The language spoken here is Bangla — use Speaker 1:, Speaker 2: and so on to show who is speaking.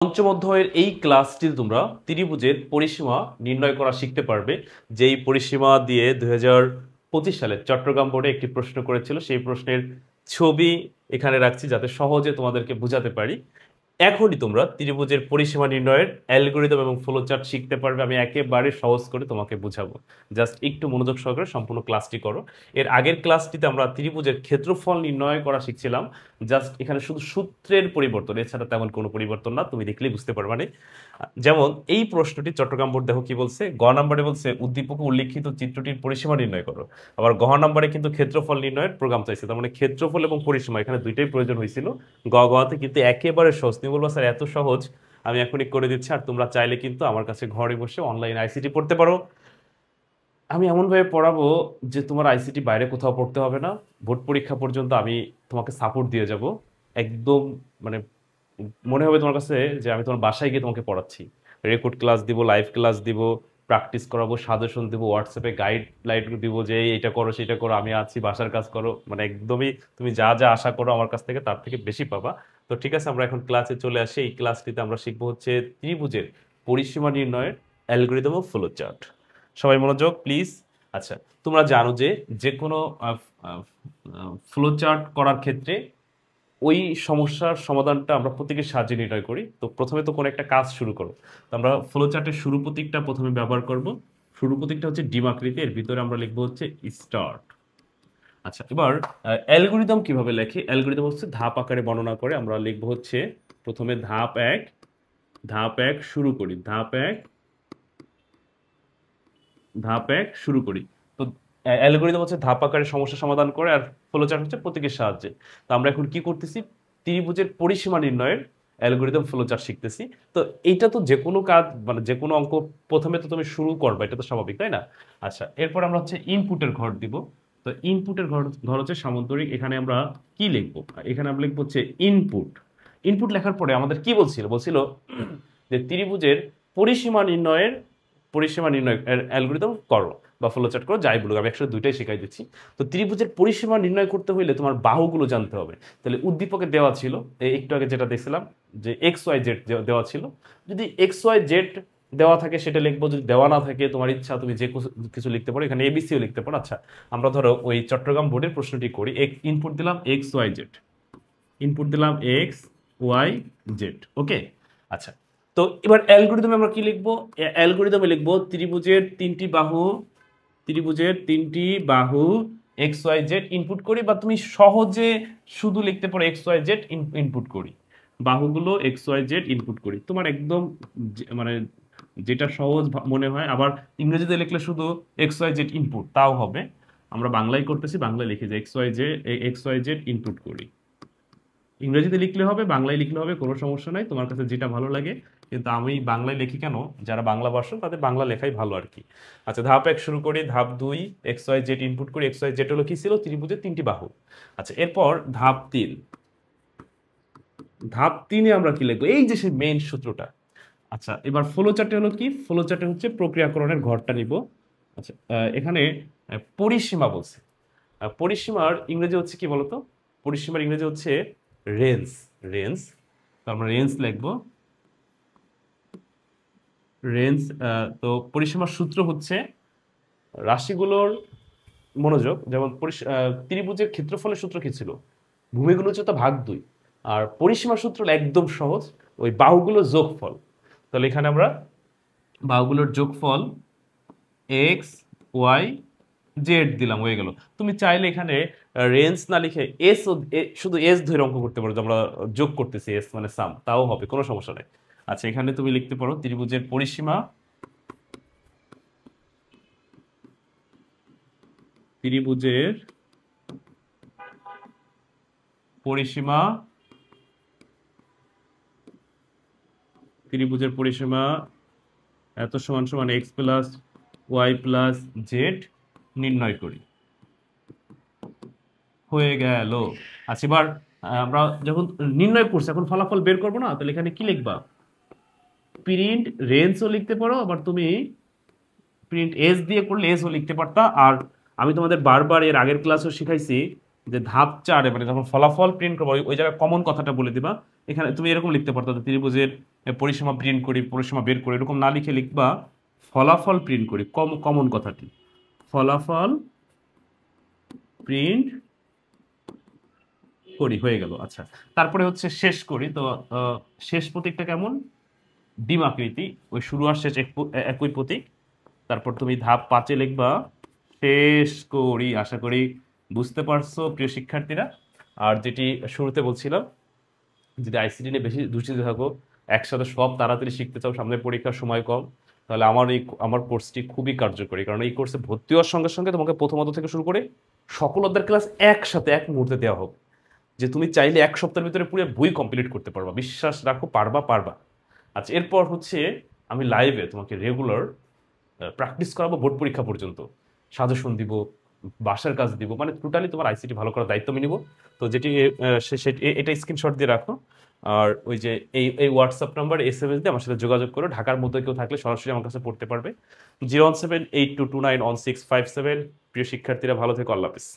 Speaker 1: পঞ্চম অধ্যায়ের এই ক্লাসটিতে তোমরা ত্রিভুজের পরিসীমা নির্ণয় করা শিখতে পারবে। যেই পরিসীমা দিয়ে 2025 সালে চট্টগ্রাম বোর্ডে একটি প্রশ্ন করেছিল, সেই প্রশ্নের ছবি এখানে রাখছি যাতে সহজে তোমাদেরকে বোঝাতে পারি। এখনই তোমরা ত্রিভুজের পরিসীমা নির্ণয়ের অ্যালগরিদম এবং ফ্লোচার্ট শিখতে পারবে। আমি একেবারে সহজ করে তোমাকে বোঝাবো, জাস্ট একটু মনোযোগ সহকারে সম্পূর্ণ ক্লাসটি করো। এর আগের ক্লাসটিতে আমরা ত্রিভুজের ক্ষেত্রফল নির্ণয় করা শিখছিলাম। জাস্ট এখানে শুধু সূত্রের পরিবর্তন, এছাড়া তেমন কোনো পরিবর্তন না, তুমি দেখলেই বুঝতে পারবে না। যেমন এই প্রশ্নটি চট্টগ্রাম বোর্ড দেখো কি বলছে, গ নম্বরে বলছে উদ্দীপকে উল্লিখিত চিত্রটির পরিসীমা নির্ণয় করো। আবার ঘ নম্বরে কিন্তু ক্ষেত্রফল নির্ণয়ের প্রোগ্রাম চাইছে, তার মানে ক্ষেত্রফল এবং পরিসীমা এখানে দুইটাই প্রয়োজন হয়েছিল গতে, কিন্তু একেবারে সহজ। তুমি বলবো স্যার এত সহজ, আমি এখনই করে দিচ্ছি। আর তোমরা চাইলে কিন্তু আমার কাছে ঘরে বসে অনলাইন আইসিটি পড়তে পারো। আমি এমনভাবে পড়াবো যে তোমার আইসিটি বাইরে কোথাও পড়তে হবে না। বোর্ড পরীক্ষা পর্যন্ত আমি তোমাকে সাপোর্ট দিয়ে যাব একদম। মানে মনে হবে তোমার কাছে যে আমি তোমার বাসায় গিয়ে তোমাকে পড়াচ্ছি। রেকর্ড ক্লাস দিব, লাইভ ক্লাস দিব, প্র্যাকটিস করাবো, সাজেশন দিব, হোয়াটসঅ্যাপে গাইড দিব যে এইটা করো সেটা করো, আমি আছি, বাসার কাজ করো। মানে একদমই তুমি যা যা আশা করো আমার কাছ থেকে তার থেকে বেশি পাবা। তো ঠিক আছে, আমরা এখন ক্লাসে চলে আসি। এই ক্লাসটিতে আমরা শিখবো হচ্ছে ত্রিভুজের পরিসীমা নির্ণয়ের অ্যালগরিদম ও ফ্লো চার্ট। সবাই মনোযোগ প্লিজ। আচ্ছা, তোমরা জানো যে যে কোনো ফ্লো চার্ট করার ক্ষেত্রে ওই সমস্যার সমাধানটা আমরা প্রতীকের সাহায্যে নির্ণয় করি। তো প্রথমে তো কোনো একটা কাজ শুরু করো, তো আমরা ফ্লো চার্টের শুরু প্রতীকটা প্রথমে ব্যবহার করব। শুরু প্রতীকটা হচ্ছে ডিম আকৃতি, এর ভিতরে আমরা লিখবো হচ্ছে স্টার্ট। আচ্ছা, এবার অ্যালগরিদম কিভাবে লেখে? অ্যালগরিদম হচ্ছে ধাপ আকারে বর্ণনা করে। আমরা লিখবো হচ্ছে প্রথমে ধাপ এক শুরু করি, ধাপ এক শুরু করি। তো অ্যালগরিদম হচ্ছে ধাপ আকারে সমস্যা সমাধান করে, আর ফ্লোচার্ট হচ্ছে প্রতীকের সাহায্যে। তো আমরা এখন কি করতেছি, ত্রিভুজের পরিসীমা নির্ণয়ের অ্যালগরিদম ফ্লোচার্ট শিখতেছি। তো এইটা তো যে কোনো কাজ, মানে যে কোনো অঙ্ক প্রথমে তো তুমি শুরু করবে, এটা তো স্বাভাবিক, তাই না? আচ্ছা, এরপর আমরা হচ্ছে ইনপুটের ঘর দিব। তো ইনপুটের ঘর হচ্ছে সামান্তরিক। এখানে আমরা কি লিখবো? এখানে আমরা লিখবো হচ্ছে ইনপুট। ইনপুট লেখার পরে আমাদের কি বলছিল যে ত্রিভুজের পরিসীমা নির্ণয় অ্যালগরিদম করো বা ফ্লোচার্ট করো, যাই বলুক, আমি একসাথে দুইটাই শিখাই দিচ্ছি। তো ত্রিভুজের পরিসীমা নির্ণয় করতে হইলে তোমার বাহুগুলো জানতে হবে। তাহলে উদ্দীপকে দেওয়া ছিল একটু আগে যেটা দেখছিলাম যে এক্স ওয়াই জেড দেওয়া ছিল। যদি এক্স ওয়াই জেড দেওয়া থাকে সেটা লিখবো, যদি দেওয়া না থাকে তোমার ইচ্ছা, তুমি যে কিছু লিখতে পারো, এখানে এবিসিও লিখতে পারো। আচ্ছা, আমরা ধরো ওই চট্টগ্রাম বোর্ডের প্রশ্নটি করি। ইনপুট দিলাম এক্স ওয়াই জেড, ওকে। আচ্ছা, তো এবার অ্যালগরিদমে আমরা কি লিখবো? অ্যালগরিদমে লিখবো ত্রিভুজের তিনটি বাহু এক্স ওয়াই জেড ইনপুট করি, বা তুমি সহজে শুধু লিখতে পারো এক্স ওয়াই জেড ইনপুট করি। বাহুগুলো এক্স ওয়াই জেড ইনপুট করি, তোমার একদম মানে যেটা সহজ মনে হয়। আবার ইংরেজিতে লিখলে শুধু এক্স ওয়াই জেড ইনপুট, তাও হবে। আমরা বাংলায় করতেছি, বাংলায় লিখে যে এক্স ওয়াই জেড ইনপুট করি। ইংরেজিতে লিখলে হবে, বাংলায় লিখলে হবে, কোনো সমস্যা নাই, তোমার কাছে যেটা ভালো লাগে। কিন্তু আমি বাংলায় লিখি কেন, যারা বাংলা ভার্সন তাদের বাংলা লেখাই ভালো আর কি। আচ্ছা, ধাপ এক শুরু করি। ধাপ দুই, এক্স ওয়াই জেড ইনপুট করি। এক্স ওয়াই জেড হলো কি ছিল? ত্রিভুজের তিনটি বাহু। আচ্ছা, এরপর ধাপ তিনে আমরা কি লিখবো? এই যে সেই মেইন সূত্রটা। আচ্ছা, এবার ফ্লো চার্টে হলো কি? ফ্লো চার্টে হচ্ছে প্রক্রিয়াকরণের ঘরটা নিব। আচ্ছা, এখানে পরিসীমা বলছে। পরিসীমার ইংরেজি হচ্ছে কি বলতো? পরিসীমার ইংরেজি হচ্ছে রেঞ্জ। রেঞ্জ, তো আমরা রেঞ্জ লিখবো। রেঞ্জ। তো পরিসীমার সূত্র হচ্ছে রাশিগুলোর, মনোযোগ, যেমন ত্রিভুজের ক্ষেত্রফলের সূত্র কি ছিল? ভূমিগুলো উচ্চতা ভাগ 2। আর পরিসীমার সূত্র হলো একদম সহজ, ওই বাহুগুলোর যোগফল। তাহলে এখানে আমরা বাহুগুলোর যোগফল এক্স ওয়াই জেড দিলাম, হয়ে গেল। তুমি চাইলে এখানে রেঞ্জ না লিখে শুধু এস ধরে অঙ্ক করতে পারো, যে আমরা যোগ করতেছি এস মানে সাম, তাও হবে, কোনো সমস্যা নেই। আচ্ছা, এখানে তুমি লিখতে পারো ত্রিভুজের পরিসীমা, ত্রিভুজের পরিসীমা ত্রিভুজের পরিসীমা এত সমান সমান x plus y plus z নির্ণয় করি, হয়ে গেল। আচ্ছা, এবার আমরা যখন নির্ণয় করছি, এখন ফলাফল বের করবো না? তাহলে এখানে কি লিখবা? প্রিন্ট রেঞ্জও লিখতে পারো, আবার তুমি প্রিন্ট এস দিয়ে করলে এসও লিখতে পারতা। আর আমি তোমাদের বারবার এর আগের ক্লাসও শিখাইছি যে ধাপ 4 মানে যখন ফলাফল প্রিন্ট করবো ওই জায়গায় কমন কথাটা বলে দিবা। এখানে তুমি এরকম লিখতে পারতো যে ত্রিভুজের পরিসীমা প্রিন্ট করি, পরিসীমা বের করি, এরকম না লিখে লিখবা ফলাফল প্রিন্ট করি, কমন কথাটি ফলাফল প্রিন্ট করি, হয়ে গেল। আচ্ছা, তারপরে হচ্ছে শেষ করি। তো শেষ প্রতীকটা কেমন? ডিম আকৃতি, ওই শুরু আর শেষ একই প্রতীক। তারপর তুমি ধাপ 5-এ লিখবা শেষ করি। আশা করি বুঝতে পারছো প্রিয় শিক্ষার্থীরা। আর যেটি শুরুতে বলছিলাম, যদি আইসিটি নিয়ে বেশি দুশ্চিন্তা থাকো, একসাথে সব তাড়াতাড়ি শিখতে চাও, সামনে পরীক্ষার সময় কম, তাহলে আমার কোর্সটি খুবই কার্যকরী। কারণ এই কোর্সে ভর্তি হওয়ার সঙ্গে সঙ্গে তোমাকে প্রথমত থেকে শুরু করে সকল অধ্যায়ের ক্লাস একসাথে এক মুহূর্তে দেওয়া হোক, যে তুমি চাইলে এক সপ্তাহের ভিতরে পুরো বই কমপ্লিট করতে পারবা। বিশ্বাস রাখো, পারবা পারবা। আচ্ছা, এরপর হচ্ছে আমি লাইভে তোমাকে রেগুলার প্র্যাকটিস করাবো বোর্ড পরীক্ষা পর্যন্ত, সাজেশন দিব, বাসার কাজ দিব, মানে টোটালি তোমার আইসিটি ভালো করার দায়িত্ব আমি নিব। তো যেটি এটা স্ক্রিনশট দিয়ে রাখো। আর ওই যে এই হোয়াটসঅ্যাপ নাম্বার SMS দিয়ে আমার সাথে যোগাযোগ করো। ঢাকার মধ্যে কেউ থাকলে সরাসরি আমার কাছে পড়তে পারবে। 01782291657। প্রিয় শিক্ষার্থীরা, ভালো থেকো, আল্লাহ হাফেজ।